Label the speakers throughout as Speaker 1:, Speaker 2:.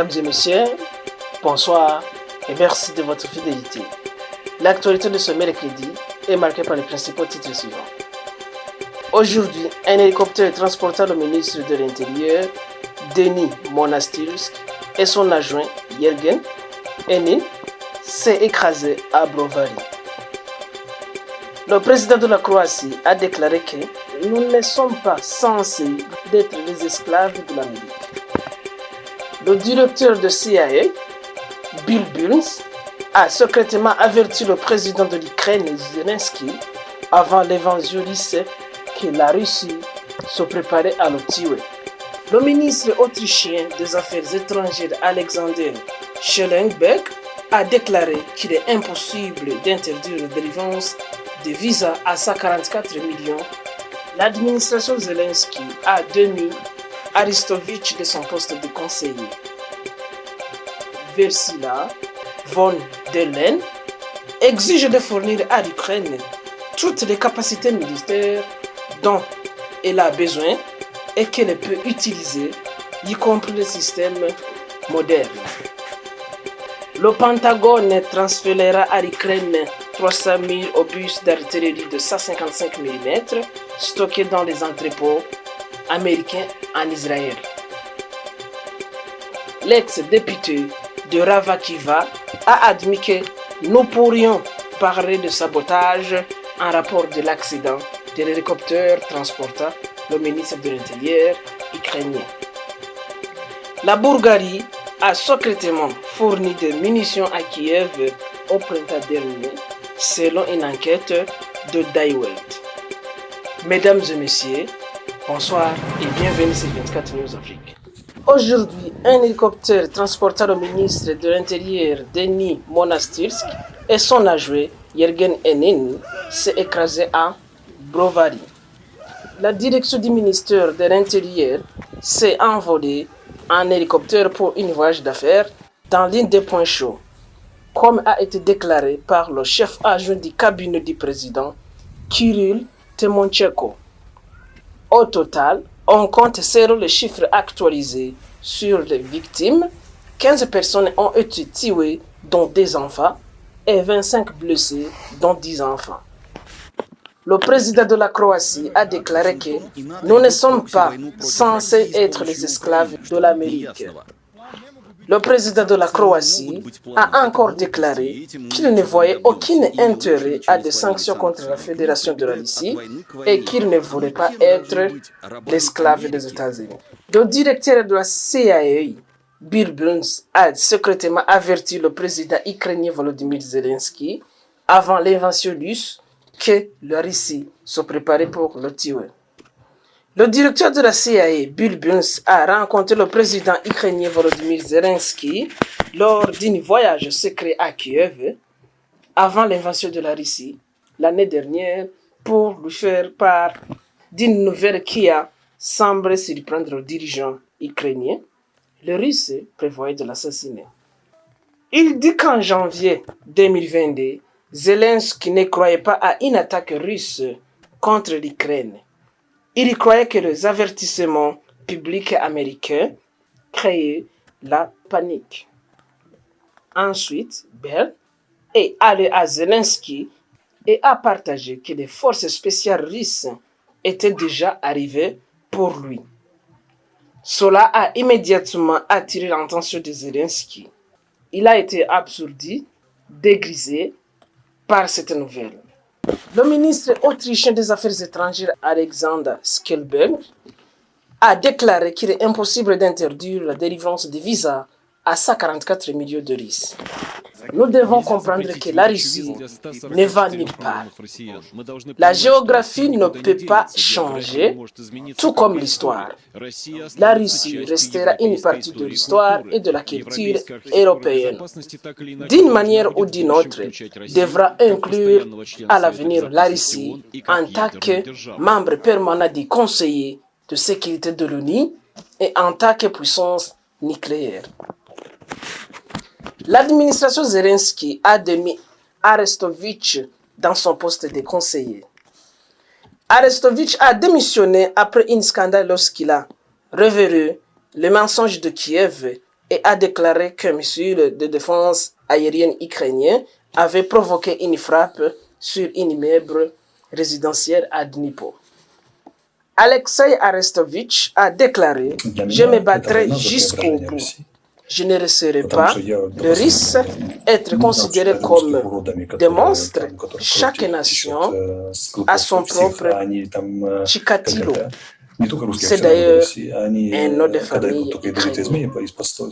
Speaker 1: Mesdames et messieurs, bonsoir et merci de votre fidélité. L'actualité de ce mercredi est marquée par les principaux titres suivants. Aujourd'hui, un hélicoptère transportant le ministre de l'Intérieur, Denis Monastirski, et son adjoint, Yergen Enin, s'est écrasé à Brovary. Le président de la Croatie a déclaré que nous ne sommes pas censés être les esclaves de l'Amérique. Le directeur de CIA, Bill Burns, a secrètement averti le président de l'Ukraine, Zelensky, avant l'évangéliste que la Russie se préparait à le tuer. Le ministre autrichien des Affaires étrangères, Alexander Schallenberg, a déclaré qu'il est impossible d'interdire la délivrance de visas à 144 millions. L'administration Zelensky a démis Aristovitch de son poste de conseiller. Ursula von der Leyen exige de fournir à l'Ukraine toutes les capacités militaires dont elle a besoin et qu'elle peut utiliser, y compris les systèmes modernes. Le Pentagone transférera à l'Ukraine 300 000 obus d'artillerie de 155 mm stockés dans les entrepôts américains en Israël. L'ex-député de Ravakiva a admis que nous pourrions parler de sabotage en rapport de l'accident de l'hélicoptère transportant le ministre de l'Intérieur ukrainien. La Bulgarie a secrètement fourni des munitions à Kiev au printemps dernier, selon une enquête de Die Welt. Mesdames et messieurs, bonsoir et bienvenue sur 24 News Afrique. Aujourd'hui, un hélicoptère transportant le ministre de l'Intérieur Denis Monastirski et son adjoint Yergen Enin s'est écrasé à Brovary. La direction du ministère de l'Intérieur s'est envolée en hélicoptère pour un voyage d'affaires dans l'une des points chauds, comme a été déclaré par le chef adjoint du cabinet du président, Kirill Timonchenko. Au total, on compte selon les chiffres actualisés sur les victimes. 15 personnes ont été tuées, dont des enfants, et 25 blessés, dont 10 enfants. Le président de la Croatie a déclaré que nous ne sommes pas censés être les esclaves de l'Amérique. Le président de la Croatie a encore déclaré qu'il ne voyait aucun intérêt à des sanctions contre la Fédération de la Russie et qu'il ne voulait pas être l'esclave des États-Unis. Le directeur de la CIA, Bill Burns, a secrètement averti le président ukrainien Volodymyr Zelensky avant l'invasion russe que la Russie se préparait pour le tuer. Le directeur de la CIA, Bill Burns, a rencontré le président ukrainien Volodymyr Zelensky lors d'un voyage secret à Kiev avant l'invasion de la Russie l'année dernière pour lui faire part d'une nouvelle qui a semblé surprendre le dirigeant ukrainien. Le Russe prévoyait de l'assassiner. Il dit qu'en janvier 2022, Zelensky ne croyait pas à une attaque russe contre l'Ukraine. Il croyait que les avertissements publics américains créaient la panique. Ensuite, Bell est allé à Zelensky et a partagé que les forces spéciales russes étaient déjà arrivées pour lui. Cela a immédiatement attiré l'attention de Zelensky. Il a été absourdi, dégrisé par cette nouvelle. Le ministre autrichien des Affaires étrangères, Alexander Schallenberg, a déclaré qu'il est impossible d'interdire la délivrance de visas à 144 millions de Russes. Nous devons comprendre que la Russie ne va nulle part. La géographie ne peut pas changer, tout comme l'histoire. La Russie restera une partie de l'histoire et de la culture européenne. D'une manière ou d'une autre, devra inclure à l'avenir la Russie en tant que membre permanent du Conseil de sécurité de l'ONU et en tant que puissance nucléaire. L'administration Zelensky a démis Arestovitch dans son poste de conseiller. Arestovitch a démissionné après un scandale lorsqu'il a révélé le mensonge de Kiev et a déclaré qu'un missile de défense aérienne ukrainien avait provoqué une frappe sur un immeuble résidentiel à Dnipro. Alexei Arestovitch a déclaré « Je me battrai jusqu'au bout. Je ne laisserai pas le risque d'être considéré comme des monstres. Chaque nation a son propre Chikatilo. » C'est d'ailleurs un nom de famille ukrainien.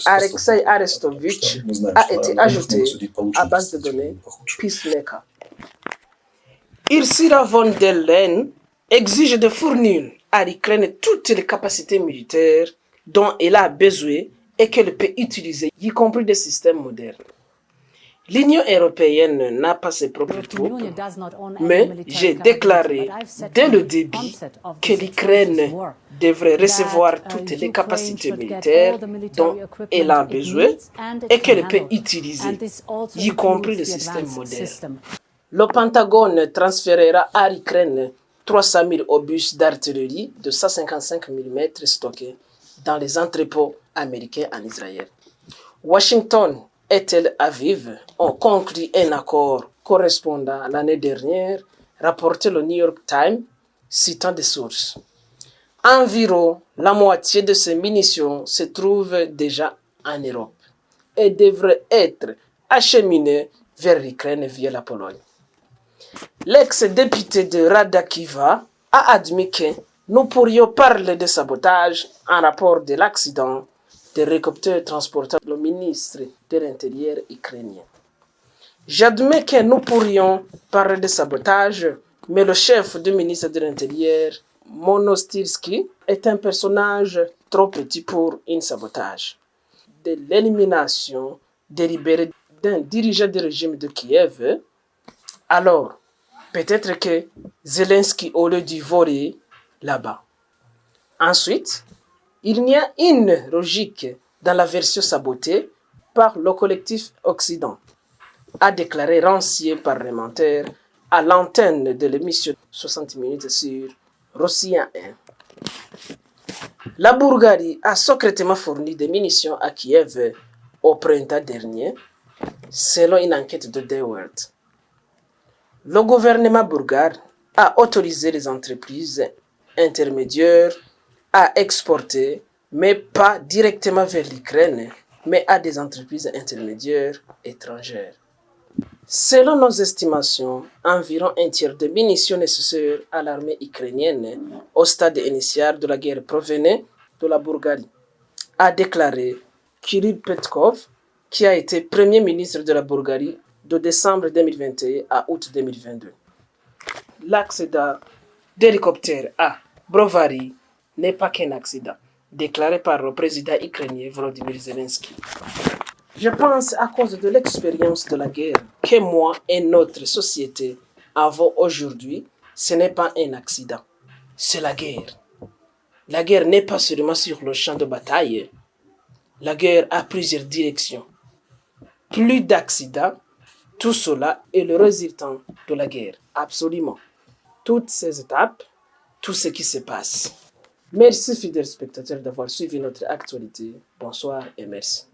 Speaker 1: Alexei Arestovitch a été ajouté à base de données Peacemaker. Ursula von der Leyen exige de fournir à l'Ukraine toutes les capacités militaires dont elle a besoin et qu'elle peut utiliser, y compris des systèmes modernes. L'Union européenne n'a pas ses propres troupes, mais j'ai déclaré dès le début que l'Ukraine devrait recevoir toutes les capacités militaires dont elle a besoin et qu'elle peut utiliser, y compris les systèmes modernes. Le Pentagone transférera à l'Ukraine 300 000 obus d'artillerie de 155 mm stockés dans les entrepôts américains en Israël. Washington et Tel Aviv ont conclu un accord correspondant l'année dernière, rapporté le New York Times, citant des sources. Environ la moitié de ces munitions se trouvent déjà en Europe et devraient être acheminées vers l'Ukraine via la Pologne. L'ex-député de Radakiva a admis que nous pourrions parler de sabotage en rapport de l'accident des hélicoptères transportant le ministre de l'Intérieur ukrainien. J'admets que nous pourrions parler de sabotage, mais le chef du ministre de l'Intérieur, Monastirski, est un personnage trop petit pour un sabotage. De l'élimination délibérée d'un dirigeant du régime de Kiev, alors peut-être que Zelensky aurait dû voler là-bas. Ensuite, il y a une logique dans la version sabotée par le collectif Occident, a déclaré l'ancien parlementaire à l'antenne de l'émission 60 minutes sur Russia 1. La Bulgarie a secrètement fourni des munitions à Kiev au printemps dernier, selon une enquête de The World. Le gouvernement bulgare a autorisé les entreprises intermédiaires à exporter, mais pas directement vers l'Ukraine, mais à des entreprises intermédiaires étrangères. Selon nos estimations, environ un tiers des munitions nécessaires à l'armée ukrainienne au stade initial de la guerre provenaient de la Bulgarie, a déclaré Kirill Petkov, qui a été Premier ministre de la Bulgarie de décembre 2021 à août 2022. L'accident d'hélicoptère à Brovary n'est pas qu'un accident, déclaré par le président ukrainien Volodymyr Zelensky. Je pense à cause de l'expérience de la guerre que moi et notre société avons aujourd'hui, ce n'est pas un accident, c'est la guerre. La guerre n'est pas seulement sur le champ de bataille, la guerre a plusieurs directions. Plus d'accidents, tout cela est le résultat de la guerre, absolument. Toutes ces étapes, tout ce qui se passe. Merci fidèles spectateurs d'avoir suivi notre actualité. Bonsoir et merci.